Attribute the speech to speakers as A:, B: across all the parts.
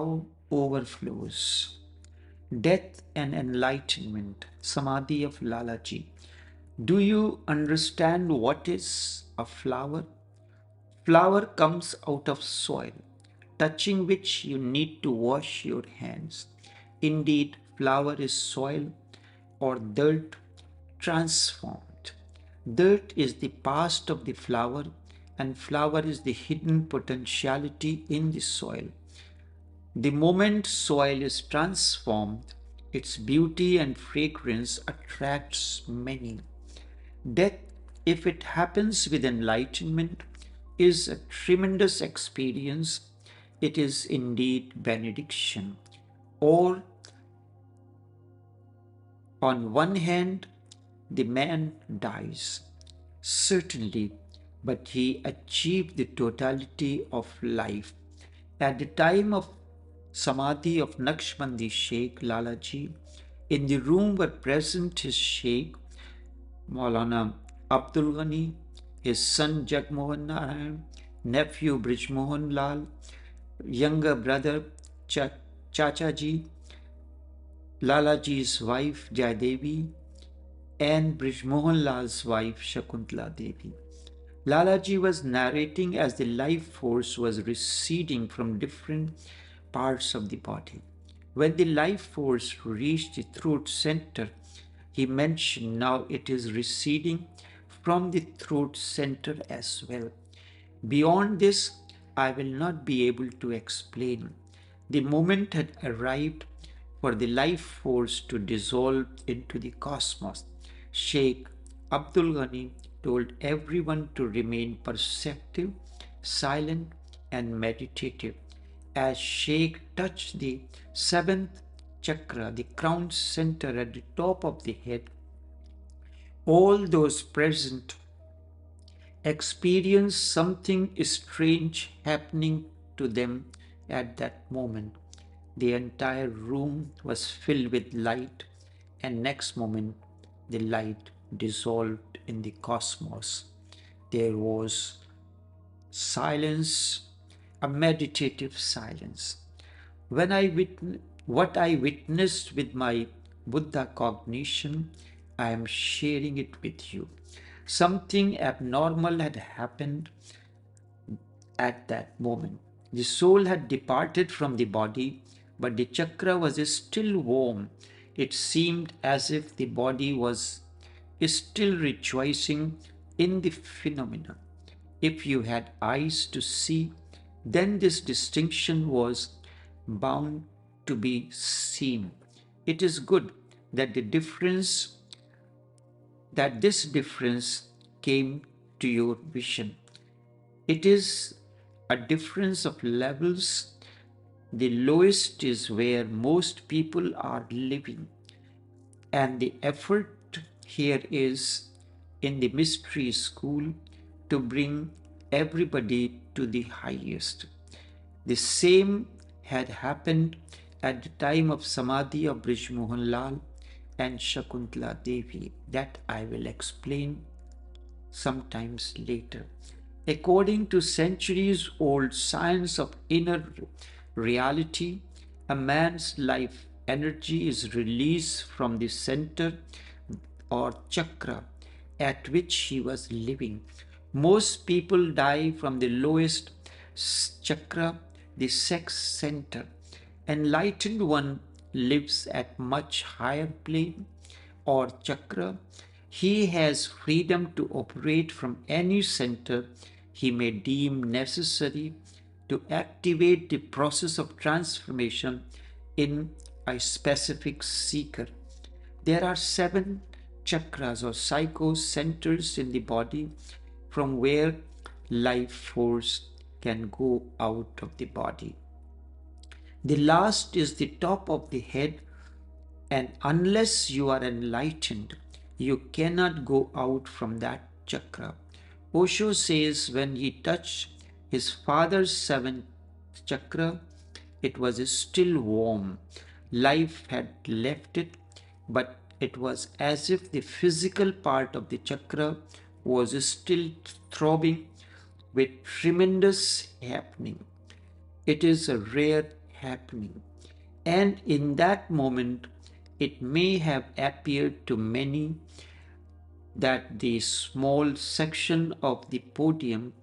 A: now overflows. Death and enlightenment, Samadhi of Lalaji. Do you understand what is a flower? Flower comes out of soil, touching which you need to wash your hands. Indeed, flower is soil or dirt transformed. Dirt is the past of the flower, and flower is the hidden potentiality in the soil. The moment soil is transformed, its beauty and fragrance attracts many. Death, if it happens with enlightenment, is a tremendous experience. It is indeed benediction. Or, on one hand, the man dies, certainly, but he achieved the totality of life. At the time of Samadhi of Naqshbandi Sheikh Lalaji, in the room were present his Sheikh, Maulana Abdul Ghani, his son Jagmohan Narayan, nephew Brijmohan Lal, younger brother Chachaji, Lalaji's wife Jaidevi, and Brijmohan Lal's wife Shakuntala Devi. Lalaji was narrating as the life force was receding from different parts of the body. When the life force reached the throat center, he mentioned now it is receding from the throat center as well. Beyond this, I will not be able to explain. The moment had arrived for the life force to dissolve into the cosmos. Sheikh Abdul Ghani told everyone to remain perceptive, silent, and meditative. As Sheikh touched the seventh chakra, the crown center at the top of the head, all those present experienced something strange happening to them at that moment. The entire room was filled with light, and next moment the light dissolved in the cosmos. There was silence, a meditative silence. What I witnessed with my Buddha cognition, I am sharing it with you. Something abnormal had happened at that moment. The soul had departed from the body, but the chakra was still warm. It seemed as if the body was still rejoicing in the phenomena. If you had eyes to see, then this distinction was bound to be seen. It is good that this difference came to your vision. It is a difference of levels. The lowest is where most people are living, and the effort here is in the mystery school to bring everybody to the highest. The same had happened at the time of Samadhi of Brijmohan Lal and Shakuntala Devi. That I will explain sometimes later. According to centuries-old science of inner reality, a man's life energy is released from the center or chakra at which he was living. Most people die from the lowest chakra, the sex center. Enlightened one lives at much higher plane or chakra. He has freedom to operate from any center he may deem necessary to activate the process of transformation in a specific seeker. There are 7 chakras or psycho centers in the body from where life force can go out of the body. The last is the top of the head, and unless you are enlightened, you cannot go out from that chakra. Osho says when he touched his father's 7th chakra, it was still warm. Life had left it, but it was as if the physical part of the chakra was still throbbing with tremendous happening. It is a rare happening. And in that moment, it may have appeared to many that the small section of the podium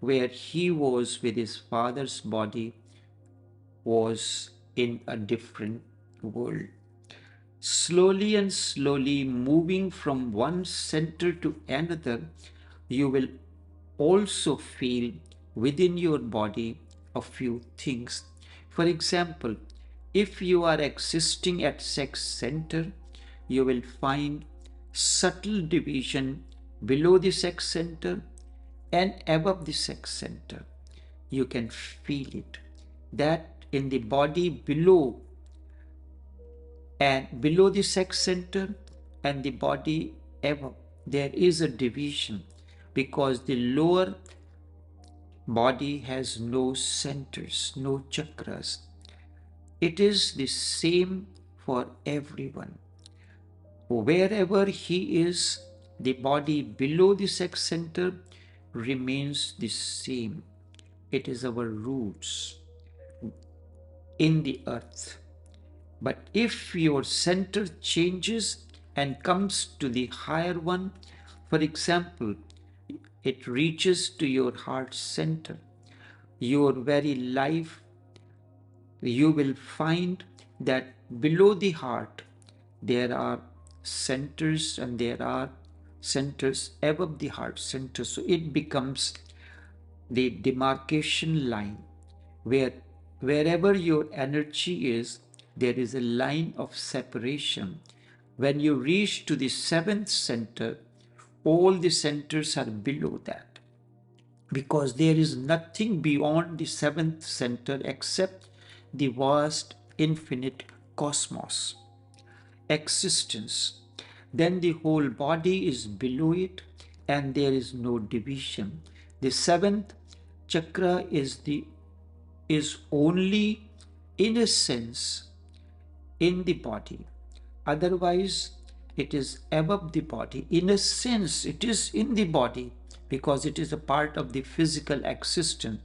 A: where he was with his father's body was in a different world. Slowly and slowly moving from one center to another, you will also feel within your body a few things. For example, if you are existing at sex center, you will find subtle division below the sex center and above the sex center. You can feel it. That in the body below the sex center and the body above, there is a division because the lower body has no centers, no chakras. It is the same for everyone. Wherever he is, the body below the sex center remains the same. It is our roots in the earth. But if your center changes and comes to the higher one, for example, it reaches to your heart center, your very life, you will find that below the heart there are centers and there are centers above the heart center. So it becomes the demarcation line where wherever your energy is, there is a line of separation. When you reach to the seventh center, all the centers are below that because there is nothing beyond the seventh center except the vast infinite cosmos existence. Then the whole body is below it and there is no division. The seventh chakra is only in a sense in the body. Otherwise, it is above the body. In a sense, it is in the body because it is a part of the physical existence.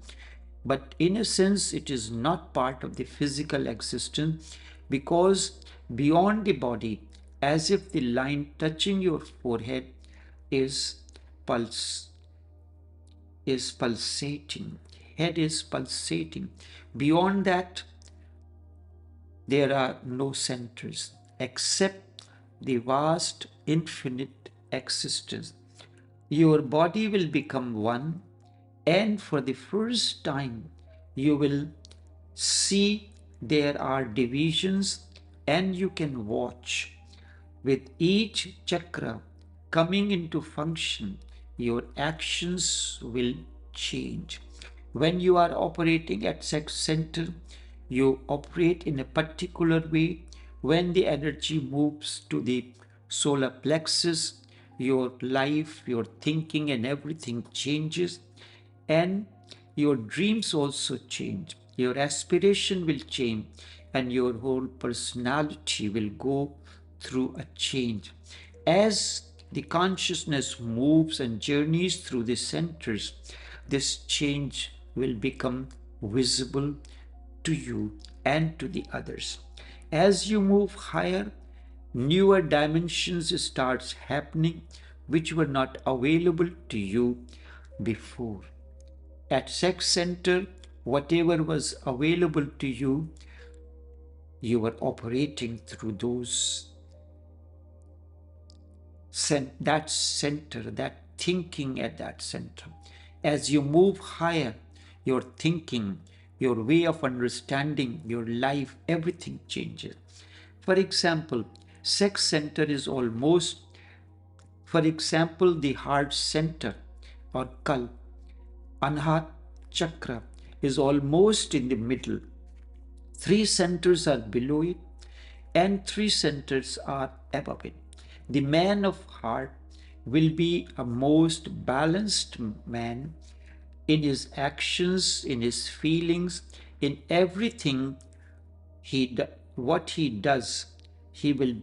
A: But in a sense, it is not part of the physical existence because beyond the body, as if the line touching your forehead is pulse, is pulsating. Head is pulsating. Beyond that, there are no centers except the vast infinite existence. Your body will become one, and for the first time, you will see there are divisions, and you can watch with each chakra coming into function, your actions will change. When you are operating at sex center, you operate in a particular way. When the energy moves to the solar plexus, your life, your thinking, and everything changes. And your dreams also change. Your aspiration will change, and your whole personality will go through a change. As the consciousness moves and journeys through the centers, this change will become visible to you and to the others. As you move higher, newer dimensions starts happening which were not available to you before. At sex center, whatever was available to you, you were operating through that center, that thinking at that center. As you move higher, your thinking, your way of understanding your life, everything changes. For example, sex center is almost, for example, the heart center or kal, anhat chakra is almost in the middle. Three centers are below it and three centers are above it. The man of heart will be a most balanced man in his actions, in his feelings, in everything what he does. There will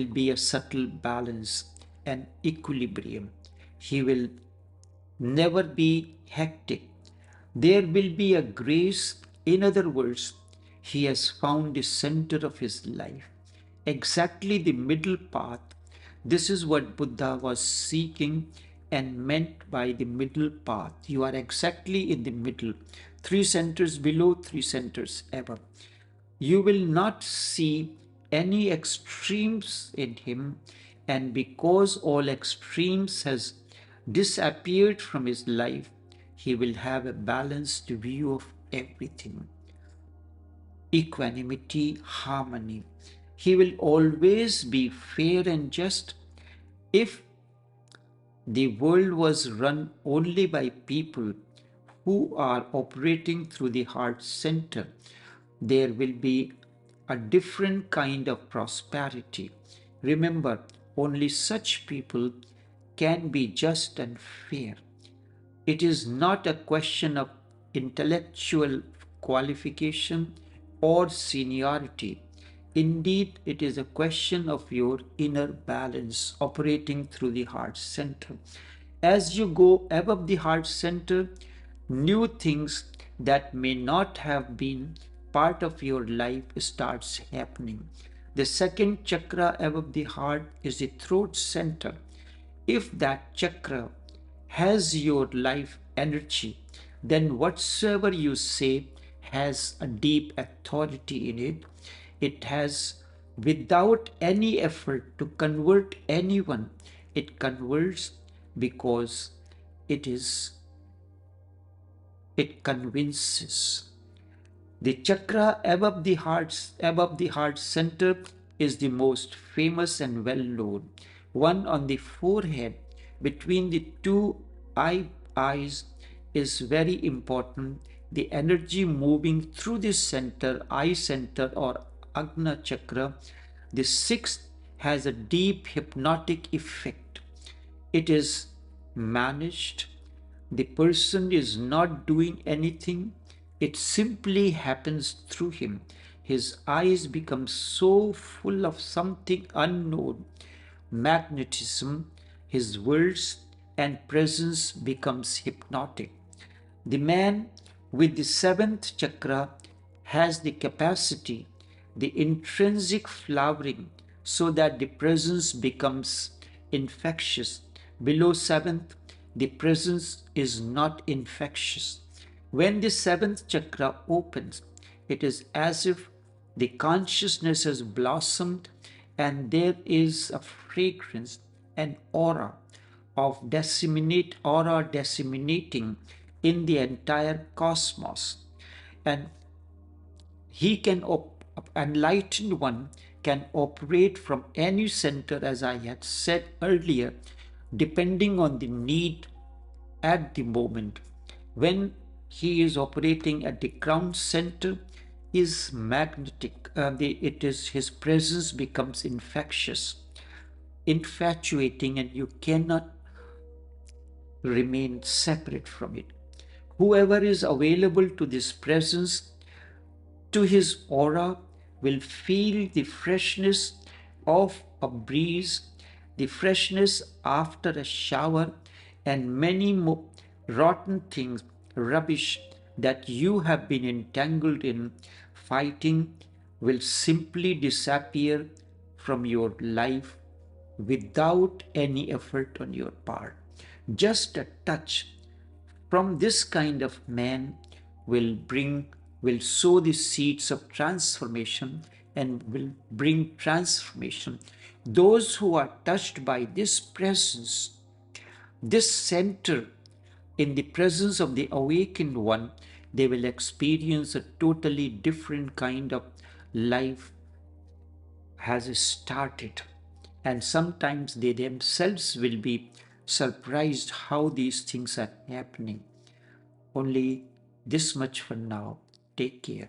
A: be a subtle balance and equilibrium. He will never be hectic. There will be a grace In other words, he has found the center of his life, exactly the middle path. This is what Buddha was seeking and meant by the middle path. You are exactly in the middle, 3 centers below, 3 centers above. You will not see any extremes in him, and because all extremes has disappeared from his life, he will have a balanced view of everything. Equanimity, harmony. He will always be fair and just. If the world was run only by people who are operating through the heart center, there will be a different kind of prosperity. Remember, only such people can be just and fair. It is not a question of intellectual qualification or seniority. Indeed, it is a question of your inner balance operating through the heart center. As you go above the heart center, new things that may not have been part of your life starts happening. The second chakra above the heart is the throat center. If that chakra has your life energy, then whatsoever you say has a deep authority in it. It has, without any effort to convert anyone, it converts because it is, it convinces. The chakra above the heart center is the most famous and well known. One on the forehead between the two eyes is very important. The energy moving through this center, eye center or Agna chakra, the sixth, has a deep hypnotic effect. It is managed. The person is not doing anything. It simply happens through him. His eyes become so full of something unknown, magnetism. His words and presence becomes hypnotic. The man with the seventh chakra has the capacity, the intrinsic flowering, so that the presence becomes infectious. Below seventh, the presence is not infectious. When the seventh chakra opens, it is as if the consciousness has blossomed and there is a fragrance, an aura disseminating in the entire cosmos. And he can enlightened one can operate from any center, as I had said earlier, depending on the need at the moment. When he is operating at the ground center, is magnetic. It is his presence becomes infectious, infatuating, and you cannot remain separate from it. Whoever is available to this presence, to his aura, will feel the freshness of a breeze, the freshness after a shower, and many more rotten things, rubbish that you have been entangled in fighting will simply disappear from your life without any effort on your part. Just a touch from this kind of man will sow the seeds of transformation and will bring transformation. Those who are touched by this presence, this center, in the presence of the awakened one, they will experience a totally different kind of life has started. And sometimes they themselves will be surprised how these things are happening. Only this much for now. Take care.